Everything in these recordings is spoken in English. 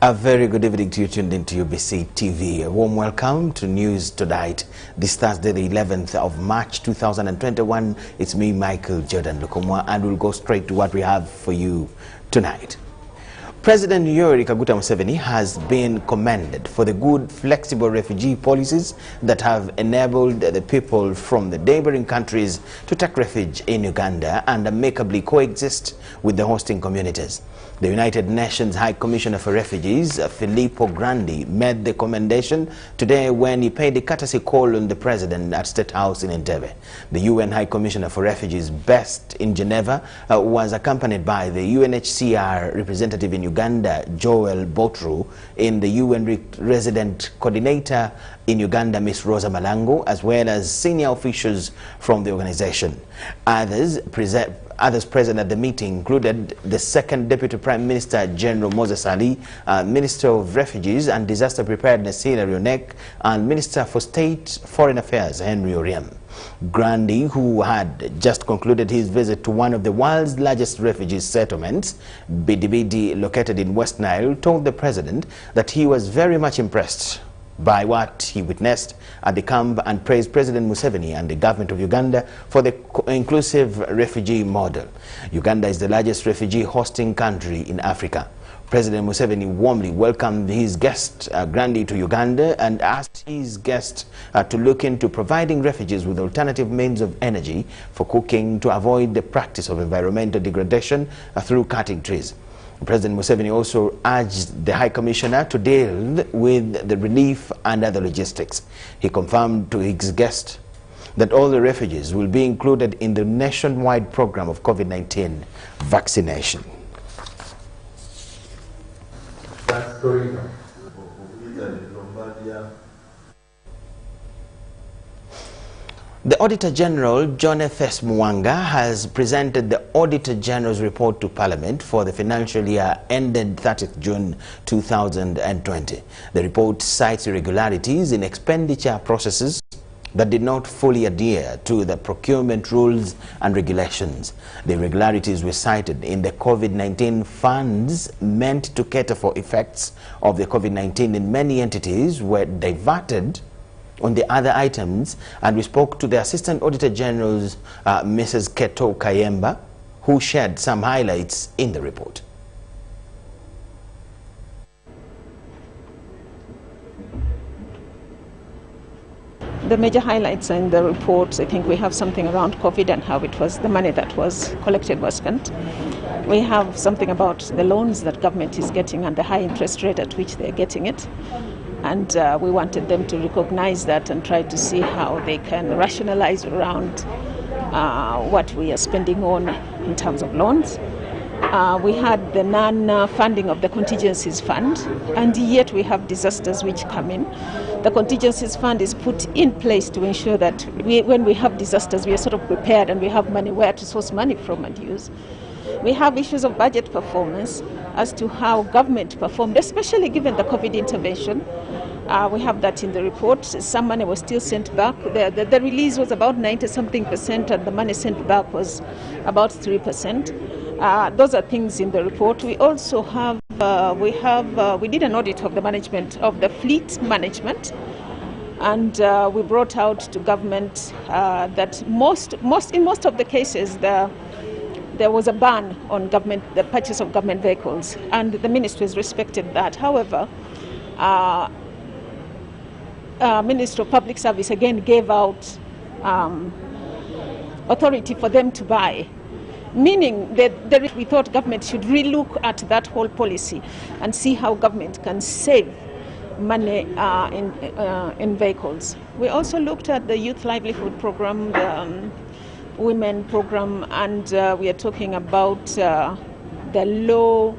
A very good evening to you tuned into UBC TV. A warm welcome to News Tonight. This Thursday, the 11th of March 2021. It's me, Michael Jordan Lukomwa, and we'll go straight to what we have for you tonight. President Yoweri Kaguta Museveni has been commended for the good, flexible refugee policies that have enabled the people from the neighboring countries to take refuge in Uganda and amicably coexist with the hosting communities. The United Nations High Commissioner for Refugees, Filippo Grandi, made the commendation today when he paid a courtesy call on the President at State House in Entebbe. The UN High Commissioner for Refugees, based in Geneva, was accompanied by the UNHCR representative in Uganda, Joel Botru, in the UN Resident Coordinator in Uganda, Ms. Rosa Malango, as well as senior officials from the organization. Others present at the meeting included the Second Deputy Prime Minister General Moses Ali, Minister of Refugees and Disaster Preparedness Hilary Onek, and Minister for State Foreign Affairs Henry Oriem. Grandi, who had just concluded his visit to one of the world's largest refugee settlements, Bidibidi, located in West Nile, told the President that he was very much impressed by what he witnessed at the camp and praised President Museveni and the government of Uganda for the inclusive refugee model. Uganda is the largest refugee hosting country in Africa. President Museveni warmly welcomed his guest, Grandi, to Uganda and asked his guest to look into providing refugees with alternative means of energy for cooking to avoid the practice of environmental degradation through cutting trees. President Museveni also urged the High Commissioner to deal with the relief and other logistics. He confirmed to his guest that all the refugees will be included in the nationwide program of COVID-19 vaccination. The Auditor General, John F.S. Mwanga, has presented the Auditor General's report to Parliament for the financial year ended 30th June 2020. The report cites irregularities in expenditure processes that did not fully adhere to the procurement rules and regulations. The irregularities were cited in the COVID-19 funds meant to cater for effects of the COVID-19 in many entities were diverted on the other items, and we spoke to the Assistant Auditor General's Mrs. Keto Kayemba, who shared some highlights in the report. The major highlights in the report, I think we have something around COVID and how it was, the money that was collected was spent. We have something about the loans that government is getting and the high interest rate at which they're getting it. And we wanted them to recognize that and try to see how they can rationalize around what we are spending on in terms of loans. We had the non-funding of the contingencies fund, and yet we have disasters which come in. The contingencies fund is put in place to ensure that when we have disasters, we are sort of prepared and we have money where to source money from and use. We have issues of budget performance as to how government performed, especially given the COVID intervention. We have that in the report. Some money was still sent back. The release was about 90-something%, and the money sent back was about 3%. Those are things in the report. We also have, we did an audit of the management of the fleet management, and we brought out to government that in most of the cases there was a ban on the purchase of government vehicles, and the ministries respected that. However, Minister of Public Service again gave out authority for them to buy, meaning that we thought government should relook at that whole policy and see how government can save money in vehicles. We also looked at the youth livelihood program, the women program, and we are talking about the low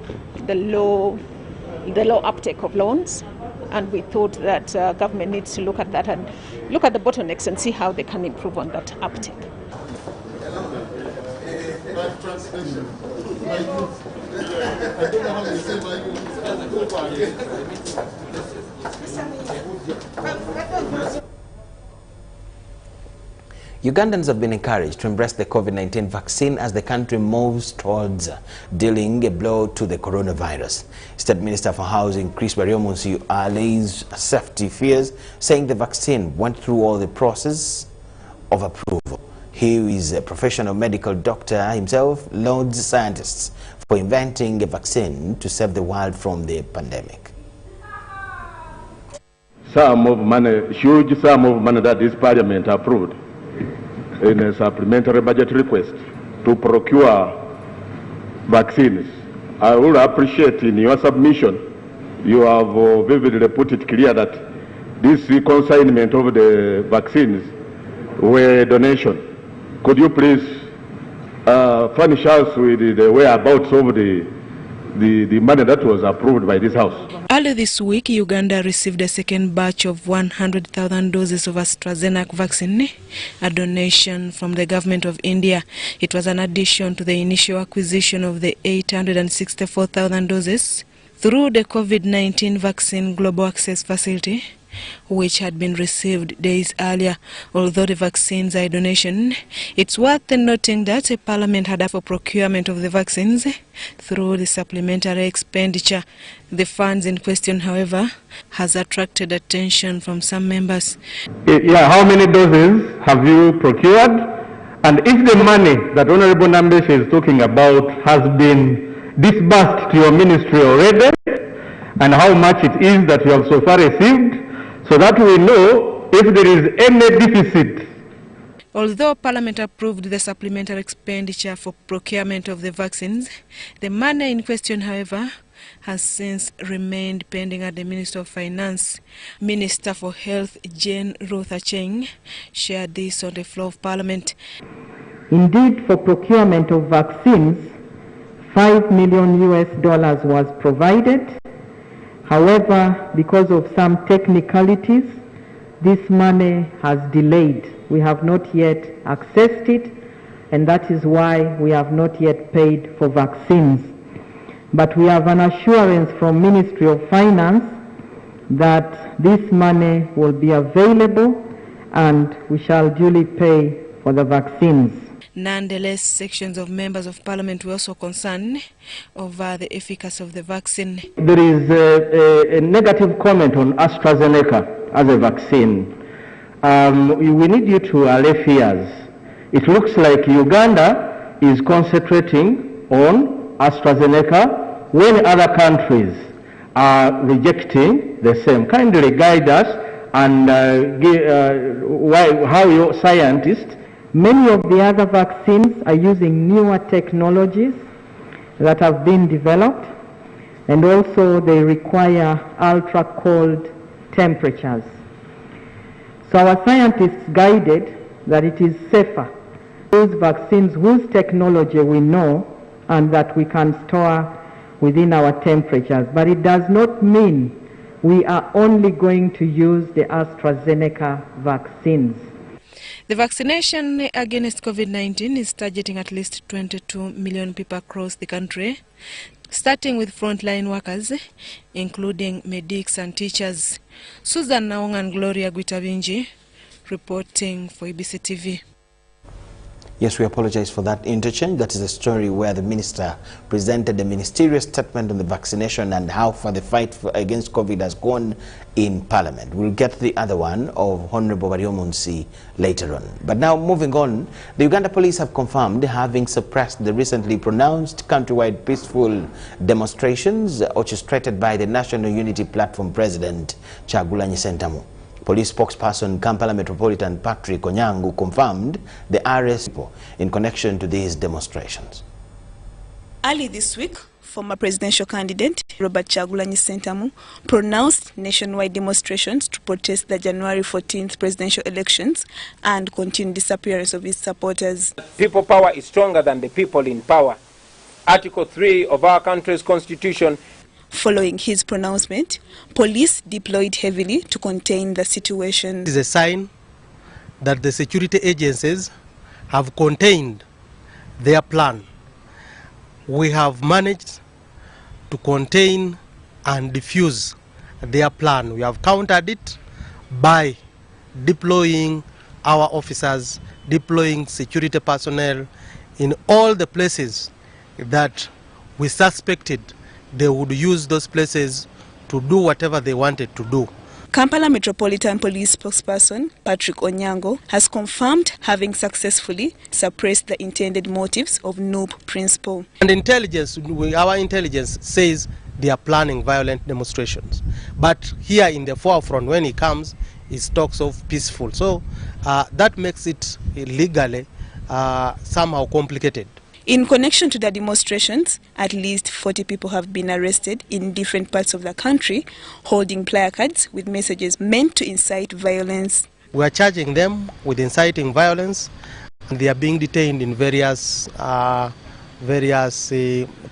uptake of loans, and we thought that government needs to look at that and look at the bottlenecks and see how they can improve on that uptake. Ugandans have been encouraged to embrace the COVID-19 vaccine as the country moves towards dealing a blow to the coronavirus. State Minister for Housing Chris Baryomunsi allays safety fears, saying the vaccine went through all the process of approval. He is a professional medical doctor himself, lauds scientists for inventing a vaccine to save the world from the pandemic. Sum of money, huge sum of money that this parliament approved in a supplementary budget request to procure vaccines. I would appreciate in your submission, you have vividly put it clear that this consignment of the vaccines were donation. Could you please furnish us with the whereabouts of the money that was approved by this House? Earlier this week, Uganda received a second batch of 100,000 doses of AstraZeneca vaccine, a donation from the government of India. It was an addition to the initial acquisition of the 864,000 doses through the COVID-19 Vaccine Global Access Facility, which had been received days earlier. Although the vaccines are a donation, it's worth noting that the Parliament had asked for procurement of the vaccines through the supplementary expenditure. The funds in question, however, has attracted attention from some members. Yeah, how many doses have you procured? And if the money that Honorable Nambesh is talking about has been disbursed to your ministry already, and how much it is that you have so far received, so that we know if there is any deficit. Although Parliament approved the supplementary expenditure for procurement of the vaccines, the money in question, however, has since remained pending at the Minister of Finance. Minister for Health Jane Ruth Acheng shared this on the floor of Parliament. Indeed, for procurement of vaccines, $5 million was provided. However, because of some technicalities, this money has delayed. We have not yet accessed it, and that is why we have not yet paid for vaccines. But we have an assurance from Ministry of Finance that this money will be available and we shall duly pay for the vaccines. Nonetheless, sections of members of Parliament were also concerned over the efficacy of the vaccine. There is a negative comment on AstraZeneca as a vaccine. We need you to allay fears. It looks like Uganda is concentrating on AstraZeneca when other countries are rejecting the same. Kindly guide us and how your scientists. Many of the other vaccines are using newer technologies that have been developed, and also they require ultra-cold temperatures. So our scientists guided that it is safer to use vaccines whose technology we know and that we can store within our temperatures. But it does not mean we are only going to use the AstraZeneca vaccines. The vaccination against COVID-19 is targeting at least 22 million people across the country, starting with frontline workers, including medics and teachers. Susan Naong and Gloria Guitabinji reporting for EBC TV. Yes, we apologize for that interchange. That is a story where the minister presented the ministerial statement on the vaccination and how far the fight against COVID has gone in Parliament. We'll get the other one of Honorable Baryomunsi later on. But now, moving on, the Uganda police have confirmed having suppressed the recently pronounced countrywide peaceful demonstrations orchestrated by the National Unity Platform President Kyagulanyi Ssentamu. Police spokesperson Kampala Metropolitan Patrick Onyango confirmed the arrest in connection to these demonstrations. Early this week, former presidential candidate Robert Kyagulanyi Ssentamu pronounced nationwide demonstrations to protest the January 14th presidential elections and continued disappearance of his supporters. People power is stronger than the people in power. Article 3 of our country's constitution. Following his pronouncement, police deployed heavily to contain the situation. It is a sign that the security agencies have contained their plan. We have managed to contain and defuse their plan. We have countered it by deploying our officers, deploying security personnel in all the places that we suspected they would use those places to do whatever they wanted to do. Kampala Metropolitan Police spokesperson Patrick Onyango has confirmed having successfully suppressed the intended motives of noob principle. And our intelligence says they are planning violent demonstrations. But here in the forefront, when he comes, he talks of peaceful. So that makes it legally somehow complicated. In connection to the demonstrations, at least 40 people have been arrested in different parts of the country, holding placards with messages meant to incite violence. We are charging them with inciting violence, and they are being detained in various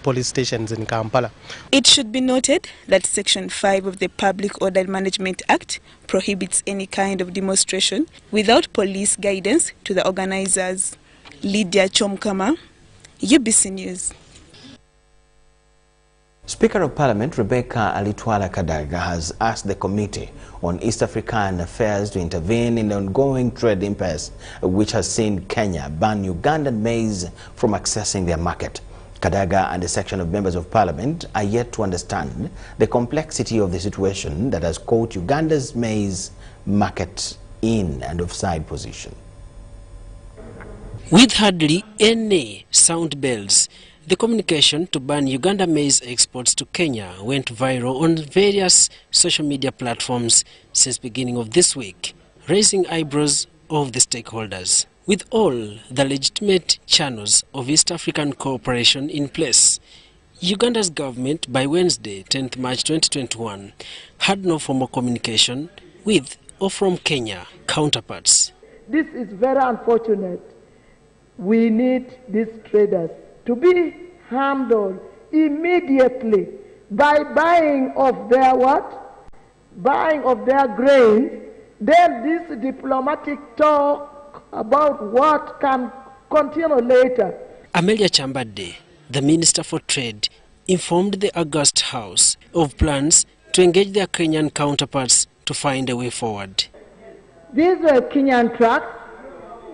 police stations in Kampala. It should be noted that Section 5 of the Public Order Management Act prohibits any kind of demonstration without police guidance to the organizers. Lydia Chomkama, UBC News. Speaker of Parliament Rebecca Alitwala Kadaga has asked the Committee on East African Affairs to intervene in the ongoing trade impasse which has seen Kenya ban Ugandan maize from accessing their market. Kadaga and a section of members of Parliament are yet to understand the complexity of the situation that has caught Uganda's maize market in and offside position. With hardly any sound bells, the communication to ban Uganda maize exports to Kenya went viral on various social media platforms since beginning of this week, raising eyebrows of the stakeholders. With all the legitimate channels of East African cooperation in place, Uganda's government by Wednesday, 10th March 2021, had no formal communication with or from Kenya counterparts. This is very unfortunate. We need these traders to be handled immediately by buying of their what? Buying of their grains. Then this diplomatic talk about what can continue later. Amelia Chambade, the Minister for Trade, informed the August House of plans to engage their Kenyan counterparts to find a way forward. These were Kenyan trucks,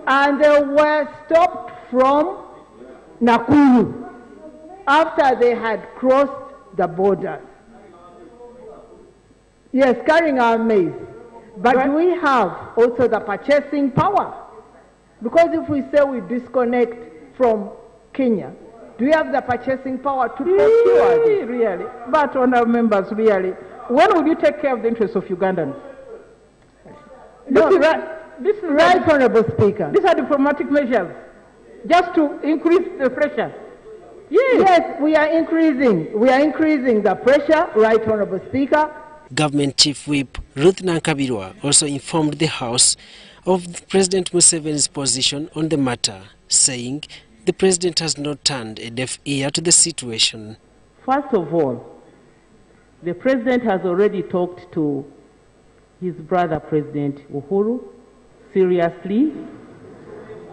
and they were stopped from Nakuru after they had crossed the border. Yes, carrying our maize. But we have also the purchasing power. Because if we say we disconnect from Kenya, do we have the purchasing power to procure this? Really? But, honourable members, really, when will you take care of the interests of Ugandans? This is Right, Honourable Speaker. These are diplomatic measures, just to increase the pressure. Yes, we are increasing the pressure, right, Honourable Speaker. Government Chief Whip Ruth Nankabirwa also informed the House of President Museveni's position on the matter, saying the President has not turned a deaf ear to the situation. First of all, the President has already talked to his brother, President Uhuru, seriously,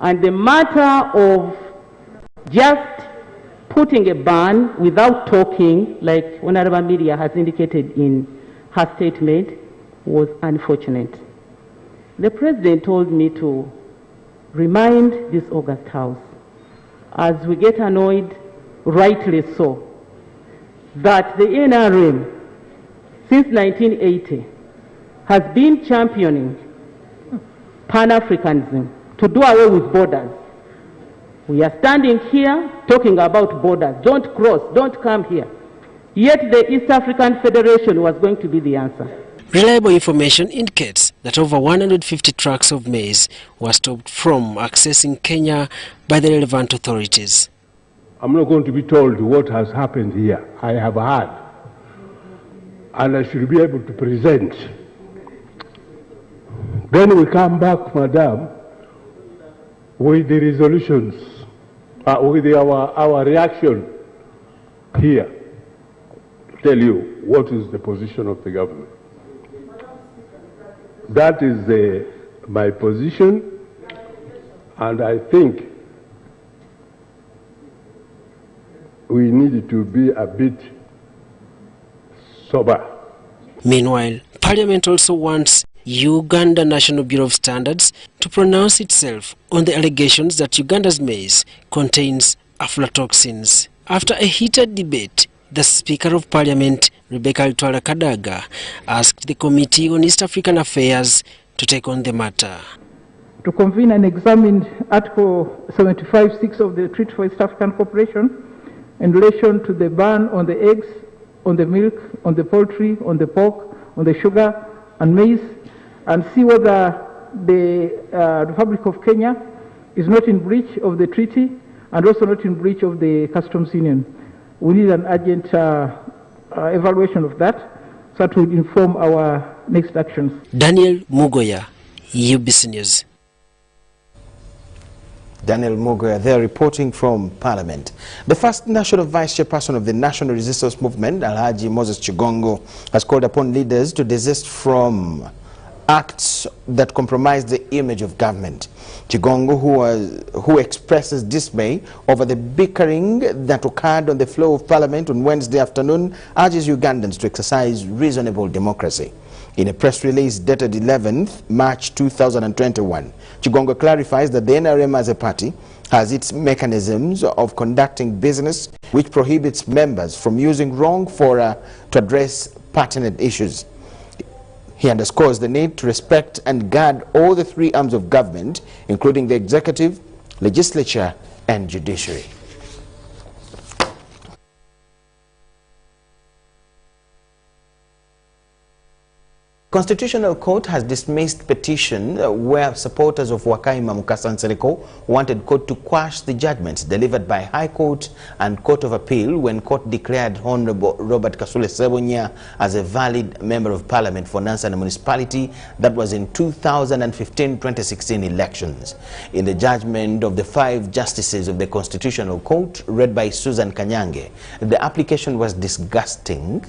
and the matter of just putting a ban without talking, like Honorable Media has indicated in her statement, was unfortunate. The President told me to remind this August House, as we get annoyed, rightly so, that the NRM, since 1980, has been championing Pan-Africanism to do away with borders. We are standing here talking about borders. Don't cross, don't come here. Yet the East African Federation was going to be the answer. Reliable information indicates that over 150 trucks of maize were stopped from accessing Kenya by the relevant authorities. I'm not going to be told what has happened here. I have heard. And I should be able to present. Then we come back, Madam, with the resolutions, with our reaction here, to tell you what is the position of the government. That is my position, and I think we need to be a bit sober. Meanwhile, Parliament also wants Uganda National Bureau of Standards to pronounce itself on the allegations that Uganda's maize contains aflatoxins. After a heated debate, the Speaker of Parliament, Rebecca Litwala Kadaga, asked the Committee on East African Affairs to take on the matter. To convene and examine Article 75(6) of the Treaty for East African Cooperation in relation to the ban on the eggs, on the milk, on the poultry, on the pork, on the sugar and maize, and see whether the Republic of Kenya is not in breach of the treaty and also not in breach of the customs union. We need an urgent evaluation of that so that will inform our next actions. Daniel Mugoya, UBC News. Daniel Mugalu there reporting from Parliament. The first National Vice Chairperson of the National Resistance Movement, Alhaji Moses Chigongo, has called upon leaders to desist from acts that compromise the image of government. Chigongo, who expresses dismay over the bickering that occurred on the floor of Parliament on Wednesday afternoon, urges Ugandans to exercise reasonable democracy. In a press release dated 11th March 2021, Chigongo clarifies that the NRM as a party has its mechanisms of conducting business which prohibits members from using wrong fora to address pertinent issues. He underscores the need to respect and guard all the three arms of government, including the executive, legislature, and judiciary. Constitutional Court has dismissed petition where supporters of Wakaima Mukasa Nsereko wanted court to quash the judgments delivered by High Court and Court of Appeal when court declared Honorable Robert Kasule Ssebunya as a valid Member of Parliament for Nansana Municipality that was in 2015-2016 elections. In the judgment of the 5 justices of the Constitutional Court, read by Susan Kanyange, the application was disgusting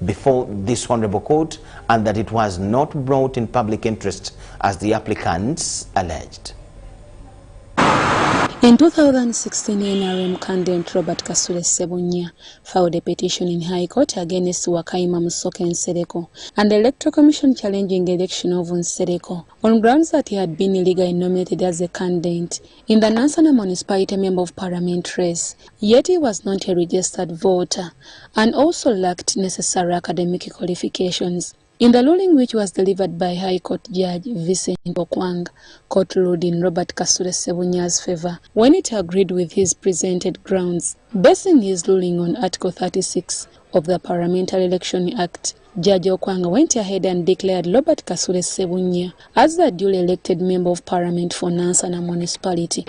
before this honorable court and that it was not brought in public interest as the applicants alleged. In 2016, NRM candidate Robert Kasule Ssebunya filed a petition in High Court against Wakaima Musoke Nsereko and the Electoral Commission challenging the election of Nsereko on grounds that he had been illegally nominated as a candidate in the Nansana Municipality Member of Parliament race, yet he was not a registered voter and also lacked necessary academic qualifications. In the ruling, which was delivered by High Court Judge Vincent Okwang, court ruled in Robert Kasule Ssebunya's favor when it agreed with his presented grounds. Basing his ruling on Article 36 of the Parliamentary Election Act, Judge Okwang went ahead and declared Robert Kasule Ssebunya as the duly elected Member of Parliament for Nansana Municipality.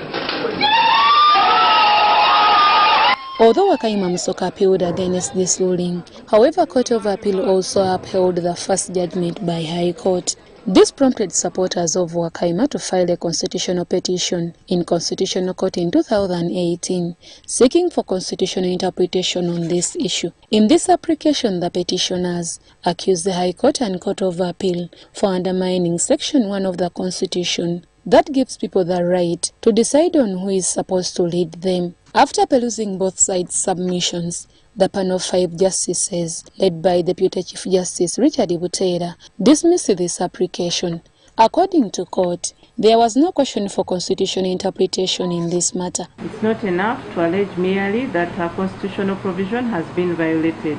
Although Wakaima Musoka appealed against this ruling, however, Court of Appeal also upheld the first judgment by High Court. This prompted supporters of Wakaima to file a constitutional petition in Constitutional Court in 2018, seeking for constitutional interpretation on this issue. In this application, the petitioners accused the High Court and Court of Appeal for undermining Section 1 of the Constitution that gives people the right to decide on who is supposed to lead them. After perusing both sides' submissions, the panel of 5 justices, led by Deputy Chief Justice Richard Ibutera, dismissed this application. According to court, there was no question for constitutional interpretation in this matter. It's not enough to allege merely that a constitutional provision has been violated.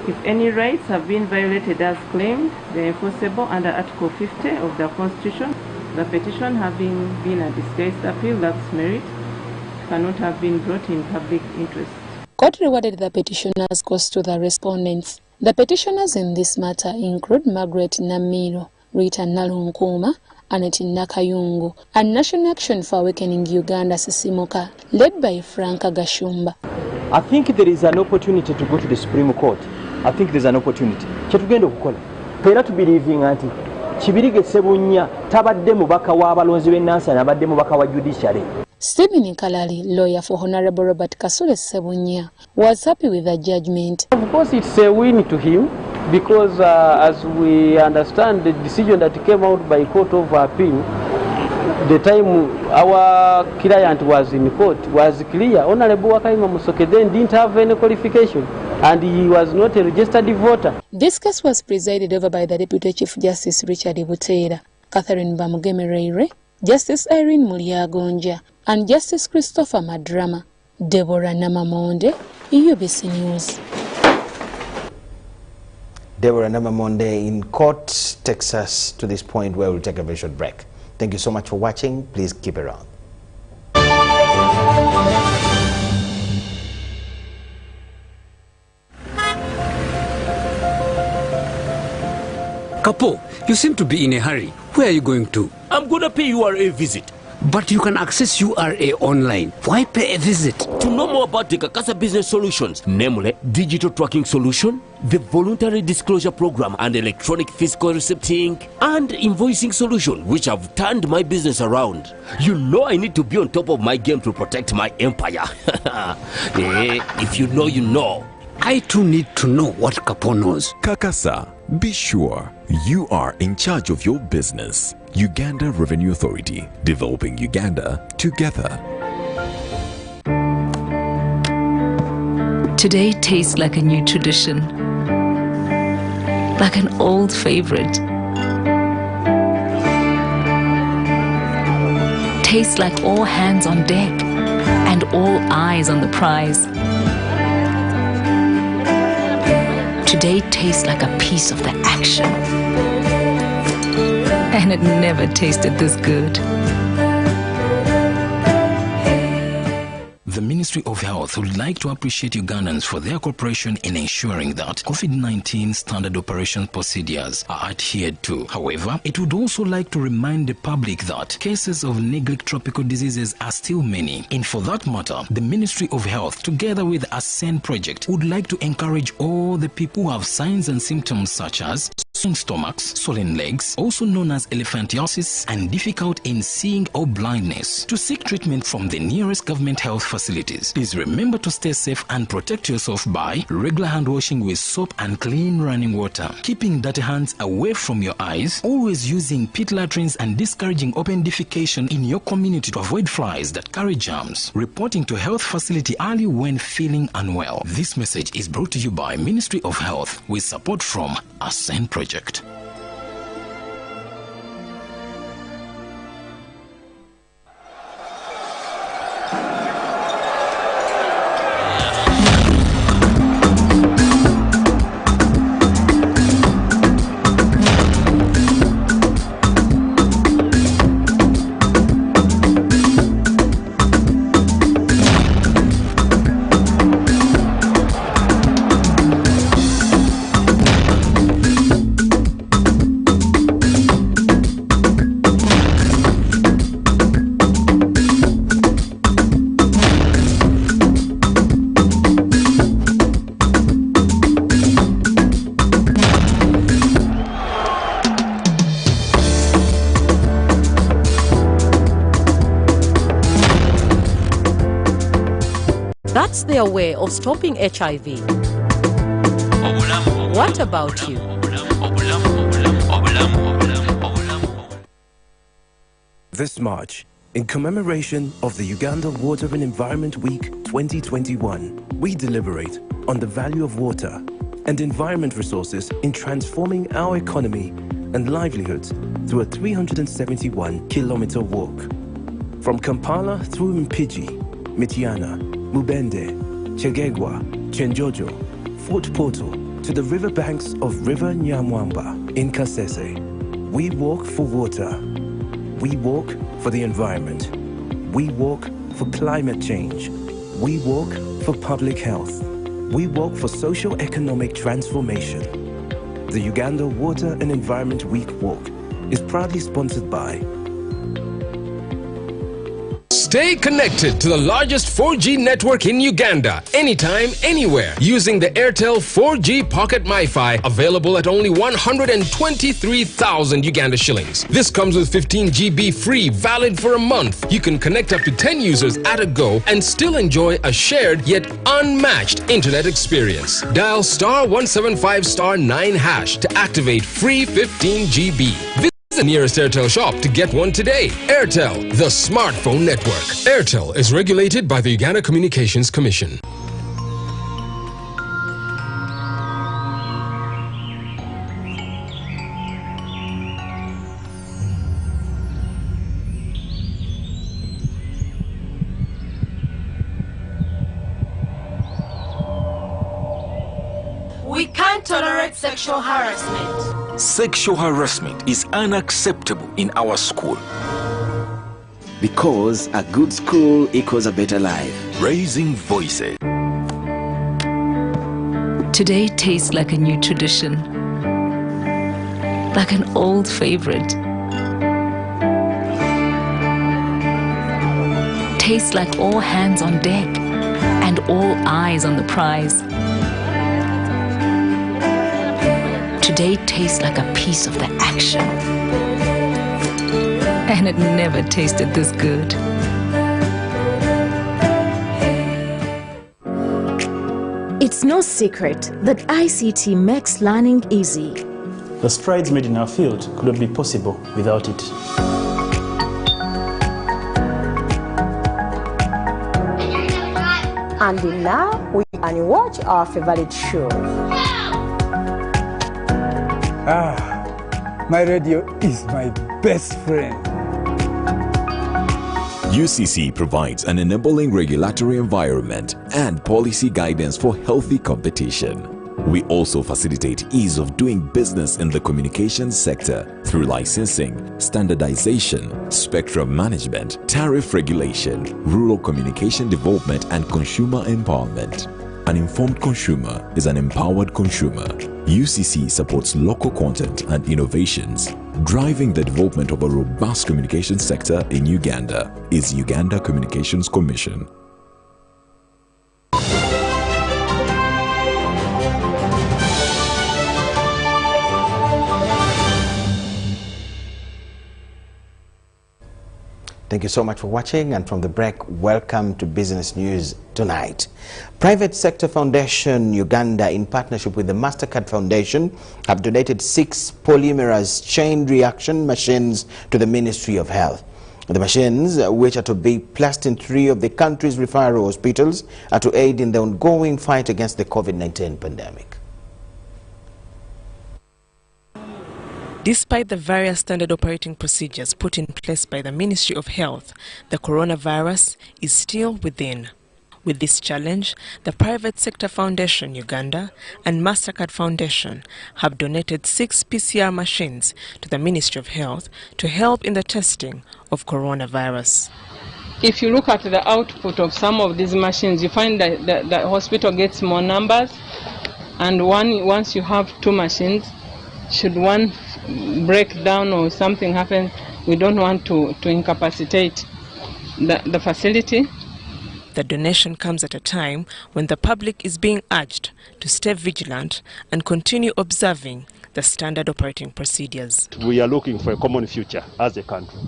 If any rights have been violated as claimed, they are enforceable under Article 50 of the Constitution. The petition having been a disguised appeal lacks merit, cannot have been brought in public interest. Court rewarded the petitioners' costs to the respondents. The petitioners in this matter include Margaret Namiro, Rita Nalunkuma, Annette Nakayungu, and National Action for Awakening Uganda Sisimoka, led by Frank Gashumba. I think there is an opportunity to go to the Supreme Court. I think there's an opportunity. Chetugenda okukola. Era to believing anti Kibirige Ssebunya tabadde mubaka wa balonzi b'Nansana abadde mubaka wa judiciary. Stephen Nkalali, lawyer for Honorable Robert Kasule Ssebunya, was happy with the judgment. Of course, it's a win to him because as we understand the decision that came out by Court of Appeal, the time our client was in court was clear. Honorable Wakaima Musoke then didn't have any qualification. and he was not a registered voter. This case was presided over by the Deputy Chief Justice Richard Butera, Catherine Bamugemereire, Justice Irene Mulyagonja, and Justice Christopher Madrama. Deborah Namamonde, UBC News. Deborah Namamonde in court takes us to this point where we'll take a very short break. Thank you so much for watching. Please keep around. Kapo, you seem to be in a hurry. Where are you going to? I'm going to pay URA visit. But you can access URA online. Why pay a visit? To know more about the Kakasa business solutions, namely digital tracking solution, the voluntary disclosure program and electronic fiscal recepting and invoicing solution, which have turned my business around. You know I need to be on top of my game to protect my empire. If you know, you know. I too need to know what Kapo knows. Kakasa, be sure you are in charge of your business. Uganda Revenue Authority, developing Uganda together. Today tastes like a new tradition, like an old favorite. Tastes like all hands on deck and all eyes on the prize. Today tastes like a piece of the action. And it never tasted this good. The Ministry of Health would like to appreciate Ugandans for their cooperation in ensuring that COVID-19 standard operation procedures are adhered to. However, it would also like to remind the public that cases of neglect tropical diseases are still many. And for that matter, the Ministry of Health, together with Ascend Project, would like to encourage all the people who have signs and symptoms such as swollen stomachs, swollen legs, also known as elephantiasis, and difficult in seeing or blindness, to seek treatment from the nearest government health facilities. Please remember to stay safe and protect yourself by regular hand washing with soap and clean running water, keeping dirty hands away from your eyes, always using pit latrines and discouraging open defecation in your community to avoid flies that carry germs, reporting to health facility early when feeling unwell. This message is brought to you by Ministry of Health with support from Ascend Project. That's their way of stopping HIV. What about you? This March, in commemoration of the Uganda Water and Environment Week 2021, we deliberate on the value of water and environment resources in transforming our economy and livelihoods through a 371-kilometer walk. From Kampala through Mpigi, Mityana, Mubende, Chegegwa, Chenjojo, Fort Portal, to the riverbanks of River Nyamwamba in Kasese. We walk for water. We walk for the environment. We walk for climate change. We walk for public health. We walk for socio-economic transformation. The Uganda Water and Environment Week Walk is proudly sponsored by Stay connected to the largest 4G network in Uganda, anytime, anywhere, using the Airtel 4G Pocket MiFi, available at only 123,000 Uganda shillings. This comes with 15 GB free, valid for a month. You can connect up to 10 users at a go and still enjoy a shared yet unmatched internet experience. Dial *175*9# to activate free 15 GB. The nearest Airtel shop to get one today. Airtel, the smartphone network. Airtel is regulated by the Uganda Communications Commission. can't tolerate sexual harassment. Sexual harassment is unacceptable in our school. Because a good school equals a better life. Raising voices. Today tastes like a new tradition, like an old favorite. Tastes like all hands on deck and all eyes on the prize. Today tastes like a piece of the action. And it never tasted this good. It's no secret that ICT makes learning easy. The strides made in our field could not be possible without it. And now we can watch our favorite show. My radio is my best friend. UCC provides an enabling regulatory environment and policy guidance for healthy competition. We also facilitate ease of doing business in the communications sector through licensing, standardization, spectrum management, tariff regulation, rural communication development, and consumer empowerment. An informed consumer is an empowered consumer. UCC supports local content and innovations. Driving the development of a robust communication sector in Uganda is Uganda Communications Commission. Thank you so much for watching, and from the break, welcome to Business News Tonight. Private Sector Foundation Uganda, in partnership with the MasterCard Foundation, have donated 6 polymerase chain reaction machines to the Ministry of Health. The machines, which are to be placed in 3 of the country's referral hospitals, are to aid in the ongoing fight against the COVID-19 pandemic. Despite the various standard operating procedures put in place by the Ministry of Health, the coronavirus is still within. With this challenge, the Private Sector Foundation Uganda and MasterCard Foundation have donated 6 PCR machines to the Ministry of Health to help in the testing of coronavirus. If you look at the output of some of these machines, you find that the hospital gets more numbers, and once you have 2 machines, should one break down or something happen, we don't want to incapacitate the facility. The donation comes at a time when the public is being urged to stay vigilant and continue observing the standard operating procedures. We are looking for a common future as a country.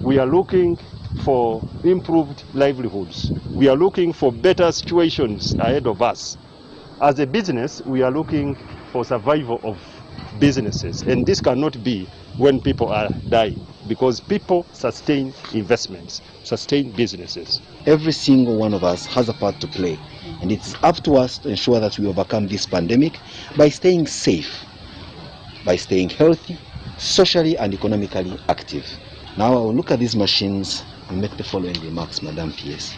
We are looking for improved livelihoods. We are looking for better situations ahead of us. As a business, we are looking for survival of businesses, and this cannot be when people are dying, because people sustain investments, sustain businesses. Every single one of us has a part to play, and it's up to us to ensure that we overcome this pandemic by staying safe, by staying healthy, socially and economically active. Now I will look at these machines and make the following remarks, Madam PS.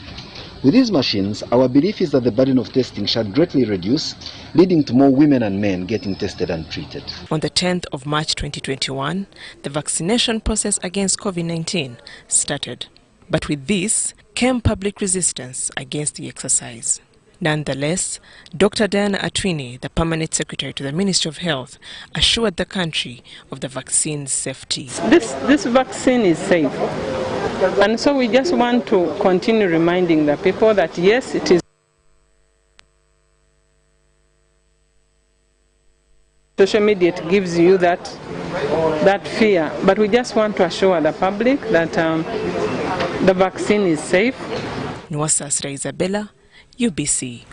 With these machines, our belief is that the burden of testing shall greatly reduce, leading to more women and men getting tested and treated. On the 10th of March 2021, the vaccination process against COVID-19 started. But with this came public resistance against the exercise. Nonetheless, Dr. Diana Atwini, the Permanent Secretary to the Ministry of Health, assured the country of the vaccine's safety. This vaccine is safe. And so we just want to continue reminding the people that yes, it is. Social media, it gives you that fear, but we just want to assure the public that the vaccine is safe. Nwasasra Isabella, UBC.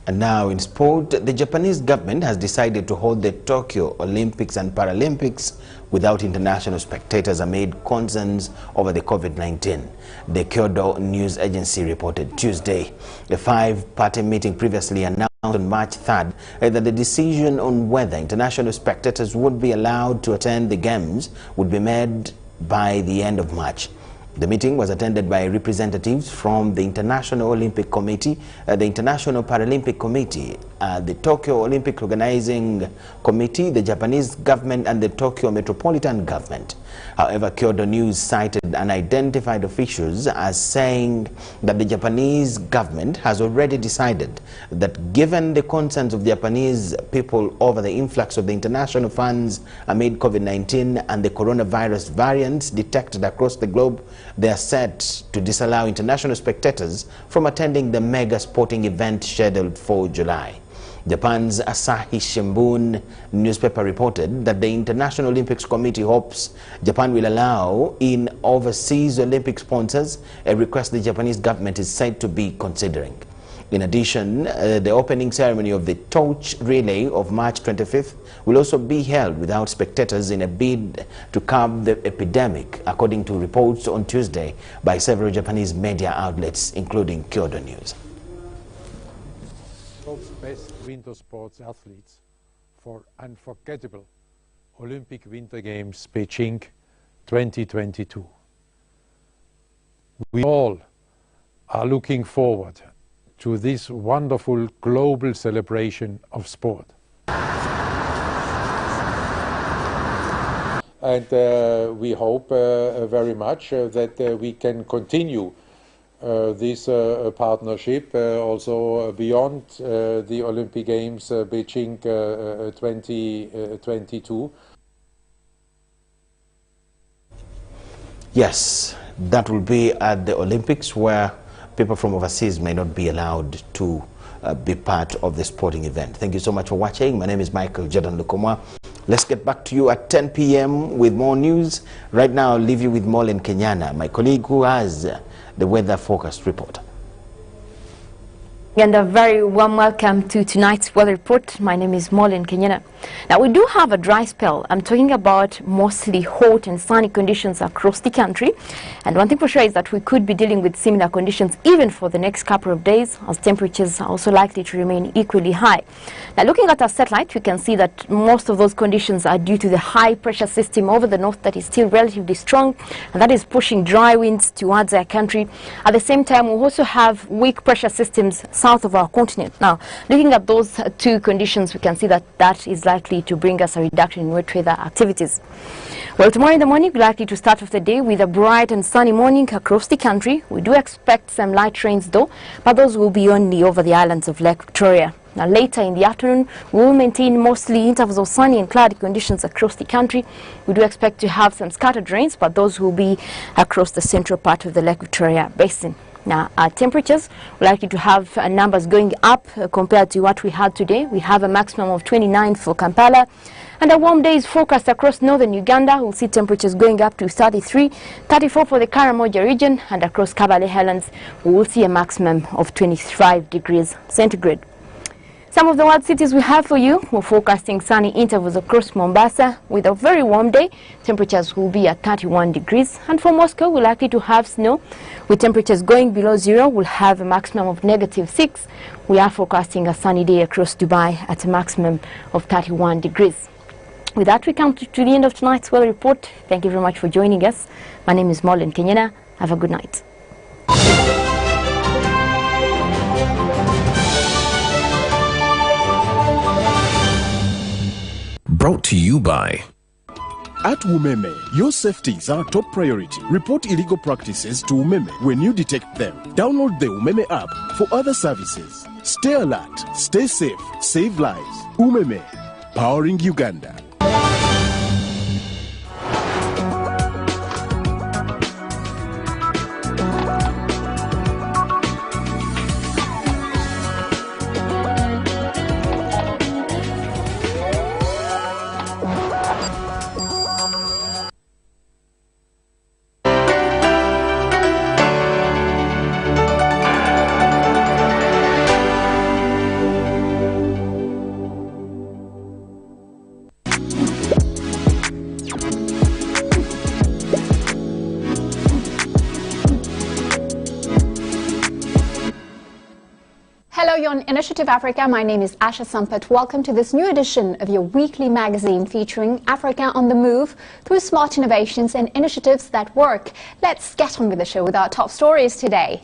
And now in sport, the Japanese government has decided to hold the Tokyo Olympics and Paralympics without international spectators amid concerns over the COVID-19. The Kyodo News Agency reported Tuesday. A five-party meeting previously announced on March 3rd that the decision on whether international spectators would be allowed to attend the games would be made by the end of March. The meeting was attended by representatives from the International Olympic Committee, the International Paralympic Committee, the Tokyo Olympic Organizing Committee, the Japanese government, and the Tokyo Metropolitan Government. However, Kyodo News cited unidentified officials as saying that the Japanese government has already decided that given the concerns of the Japanese people over the influx of the international funds amid COVID-19 and the coronavirus variants detected across the globe, they are set to disallow international spectators from attending the mega sporting event scheduled for July. Japan's Asahi Shimbun newspaper reported that the International Olympics Committee hopes Japan will allow in overseas Olympic sponsors, a request the Japanese government is said to be considering. In addition, the opening ceremony of the torch relay of March 25th will also be held without spectators in a bid to curb the epidemic, according to reports on Tuesday by several Japanese media outlets, including Kyodo News. Best winter sports athletes for unforgettable Olympic Winter Games Beijing 2022. We all are looking forward to this wonderful global celebration of sport. And we hope very much that we can continue this partnership also beyond the Olympic Games Beijing 2022. Yes, that will be at the Olympics, where people from overseas may not be allowed to be part of the sporting event. Thank you so much for watching. My name is Michael Jordan Lukomwa. Let's get back to you at 10 p.m. with more news. Right now, I'll leave you with Molen Kenyana, my colleague who has the weather forecast report. And a very warm welcome to tonight's weather report. My name is Molen Kenyana. Now, we do have a dry spell. I'm talking about mostly hot and sunny conditions across the country. And one thing for sure is that we could be dealing with similar conditions even for the next couple of days, as temperatures are also likely to remain equally high. Now, looking at our satellite, we can see that most of those conditions are due to the high pressure system over the north that is still relatively strong, and that is pushing dry winds towards our country. At the same time, we also have weak pressure systems south of our continent. Now, looking at those two conditions, we can see that that is likely to bring us a reduction in wet weather activities. Well, tomorrow in the morning, we're likely to start off the day with a bright and sunny morning across the country. We do expect some light rains though, but those will be only over the islands of Lake Victoria. Now, later in the afternoon, we will maintain mostly intervals of sunny and cloudy conditions across the country. We do expect to have some scattered rains, but those will be across the central part of the Lake Victoria basin. Now, our temperatures are likely to have numbers going up compared to what we had today. We have a maximum of 29 for Kampala, and a warm day is forecast across northern Uganda. We'll see temperatures going up to 33, 34 for the Karamoja region, and across Kabale Highlands, we will see a maximum of 25 degrees centigrade. Some of the world cities we have for you, we're forecasting sunny intervals across Mombasa with a very warm day. Temperatures will be at 31 degrees. And for Moscow, we're likely to have snow with temperatures going below zero. We'll have a maximum of -6. We are forecasting a sunny day across Dubai at a maximum of 31 degrees. With that, we come to the end of tonight's weather report. Thank you very much for joining us. My name is Molen Kenyana. Have a good night. Brought to you by At Umeme, your safety is our top priority. Report illegal practices to Umeme when you detect them. Download the Umeme app for other services. Stay alert, stay safe, save lives. Umeme, powering Uganda. you on Initiative Africa. My name is Asha Sampat. Welcome to this new edition of your weekly magazine featuring Africa on the move through smart innovations and initiatives that work. Let's get on with the show with our top stories today.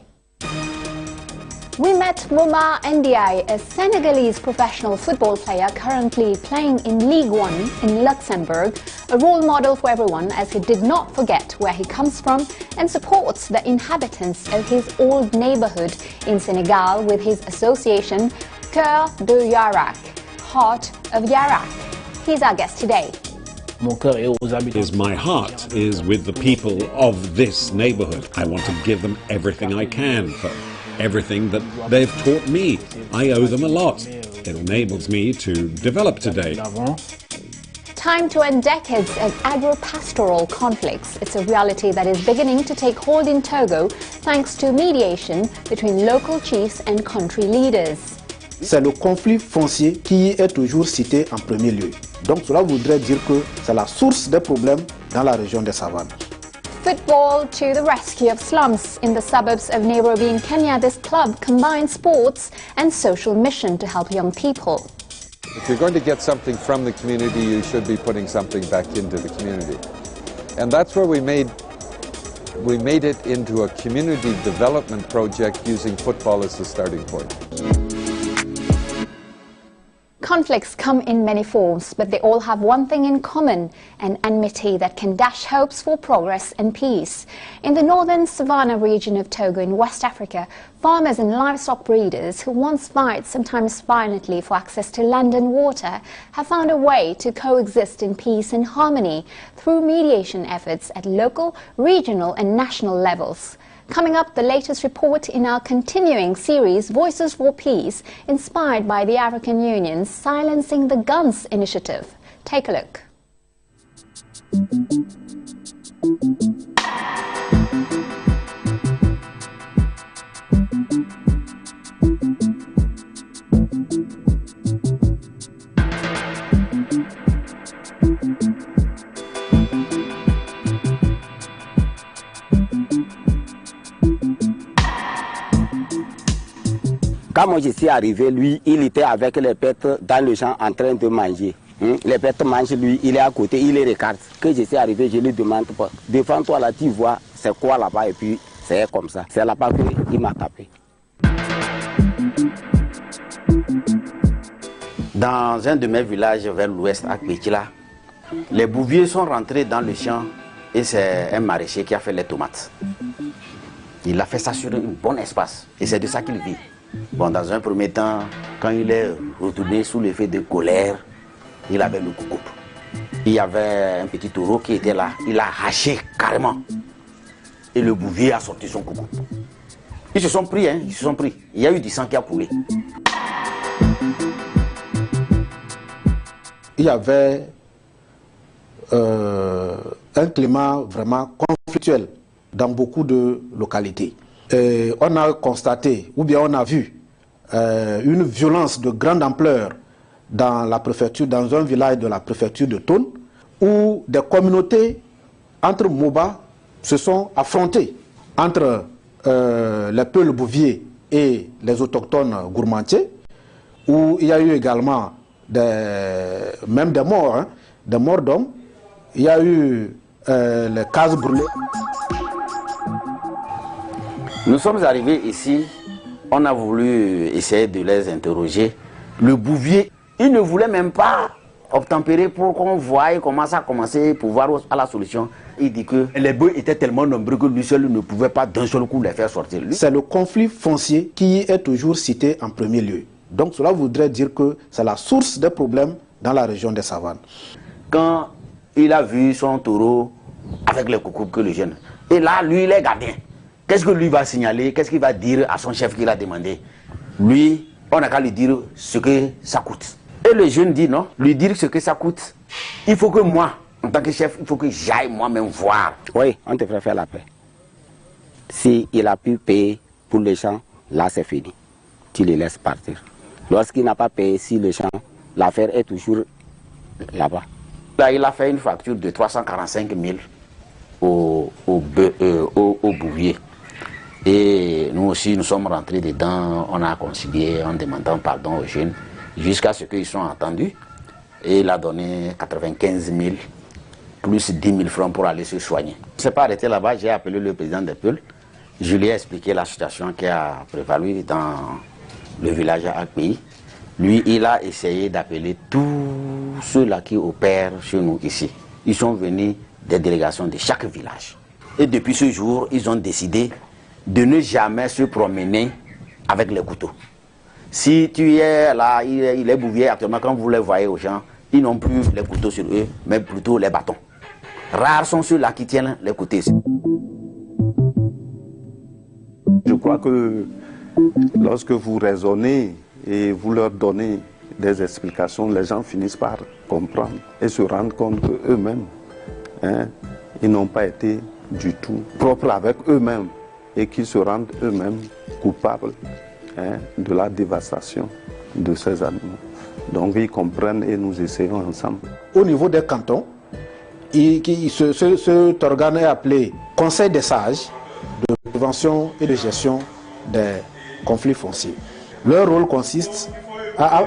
We met Mouma Ndiaye, a Senegalese professional football player currently playing in Ligue 1 in Luxembourg, a role model for everyone as he did not forget where he comes from and supports the inhabitants of his old neighborhood in Senegal with his association Cœur de Yarak, Heart of Yarak. He's our guest today. My heart is with the people of this neighborhood. I want to give them everything I can for everything that they've taught me. I owe them a lot. It enables me to develop today. Time to end decades of agro-pastoral conflicts. It's a reality that is beginning to take hold in Togo thanks to mediation between local chiefs and country leaders. C'est le conflit foncier qui est toujours cité en premier lieu. Donc cela voudrait dire que c'est la source des problèmes dans la région des savanes. Football to the rescue of slums. In the suburbs of Nairobi in Kenya, this club combines sports and social mission to help young people. If you're going to get something from the community, you should be putting something back into the community. And that's where we made it into a community development project using football as the starting point. Conflicts come in many forms, but they all have one thing in common, an enmity that can dash hopes for progress and peace. In the northern savannah region of Togo in West Africa, farmers and livestock breeders who once fight, sometimes violently, for access to land and water, have found a way to coexist in peace and harmony through mediation efforts at local, regional and national levels. Coming up, the latest report in our continuing series, Voices for Peace, inspired by the African Union's Silencing the Guns initiative. Take a look. Quand moi je suis arrivé, lui, il était avec les bêtes dans le champ en train de manger. Les bêtes mangent, lui, il est à côté, il les regarde. Quand je suis arrivé, je lui demande, devant toi là, tu vois, c'est quoi là-bas? Et puis, c'est comme ça. C'est là-bas qu'il m'a tapé. Dans un de mes villages vers l'ouest, à Kwetila, les bouviers sont rentrés dans le champ et c'est un maraîcher qui a fait les tomates. Il a fait ça sur un bon espace et c'est de ça qu'il vit. Bon, dans un premier temps, quand il est retourné sous l'effet de colère, il avait le coucou. Il y avait un petit taureau qui était là, il a haché carrément. Et le bouvier a sorti son coucou. Ils se sont pris, hein, ils se sont pris. Il y a eu du sang qui a coulé. Il y avait un climat vraiment conflictuel dans beaucoup de localités. Et on a constaté, ou bien on a vu, une violence de grande ampleur dans la préfecture, dans un village de la préfecture de Thone, où des communautés entre Moba se sont affrontées, entre les peuples bouviers et les autochtones gourmandiers, où il y a eu également même des morts, hein, des morts d'hommes. Il y a eu les cases brûlées. Nous sommes arrivés ici, on a voulu essayer de les interroger. Le bouvier, il ne voulait même pas obtempérer pour qu'on voie comment ça a commencé pour voir à la solution. Il dit que les bœufs étaient tellement nombreux que lui seul ne pouvait pas d'un seul coup les faire sortir. C'est le conflit foncier qui est toujours cité en premier lieu. Donc cela voudrait dire que c'est la source des problèmes dans la région des savanes. Quand il a vu son taureau avec les coucous que le jeune, et là, lui, il est gardien. Qu'est-ce que lui va signaler? Qu'est-ce qu'il va dire à son chef qu'il a demandé? Lui, on n'a qu'à lui dire ce que ça coûte. Et le jeune dit non, lui dire ce que ça coûte. Il faut que moi, en tant que chef, il faut que j'aille moi-même voir. Oui, on devrait faire la paix. S'il a pu payer pour les champs, là c'est fini. Tu les laisses partir. Lorsqu'il n'a pas payé, si le champ, l'affaire est toujours là-bas. Là, il a fait une facture de 345 000 au bouvier. Et nous aussi, nous sommes rentrés dedans, on a concilié en demandant pardon aux jeunes, jusqu'à ce qu'ils soient entendus. Et il a donné 95 000 plus 10 000 francs pour aller se soigner. Je ne s'est pas arrêté là-bas, j'ai appelé le président des Peuls. Je lui ai expliqué la situation qui a prévalu dans le village à Akpéi. Lui, il a essayé d'appeler tous ceux-là qui opèrent chez nous ici. Ils sont venus des délégations de chaque village. Et depuis ce jour, ils ont décidé de ne jamais se promener avec les couteaux. Si tu es là, il est bouvier actuellement, quand vous les voyez aux gens, ils n'ont plus les couteaux sur eux, mais plutôt les bâtons. Rares sont ceux-là qui tiennent les couteaux. Je crois que lorsque vous raisonnez et vous leur donnez des explications, les gens finissent par comprendre et se rendre compte qu'eux-mêmes, ils n'ont pas été du tout propres avec eux-mêmes et qu'ils se rendent eux-mêmes coupables de la dévastation de ces animaux. Donc ils comprennent et nous essayons ensemble. Au niveau des cantons, cet organe est appelé Conseil des sages de prévention et de gestion des conflits fonciers. Leur rôle consiste à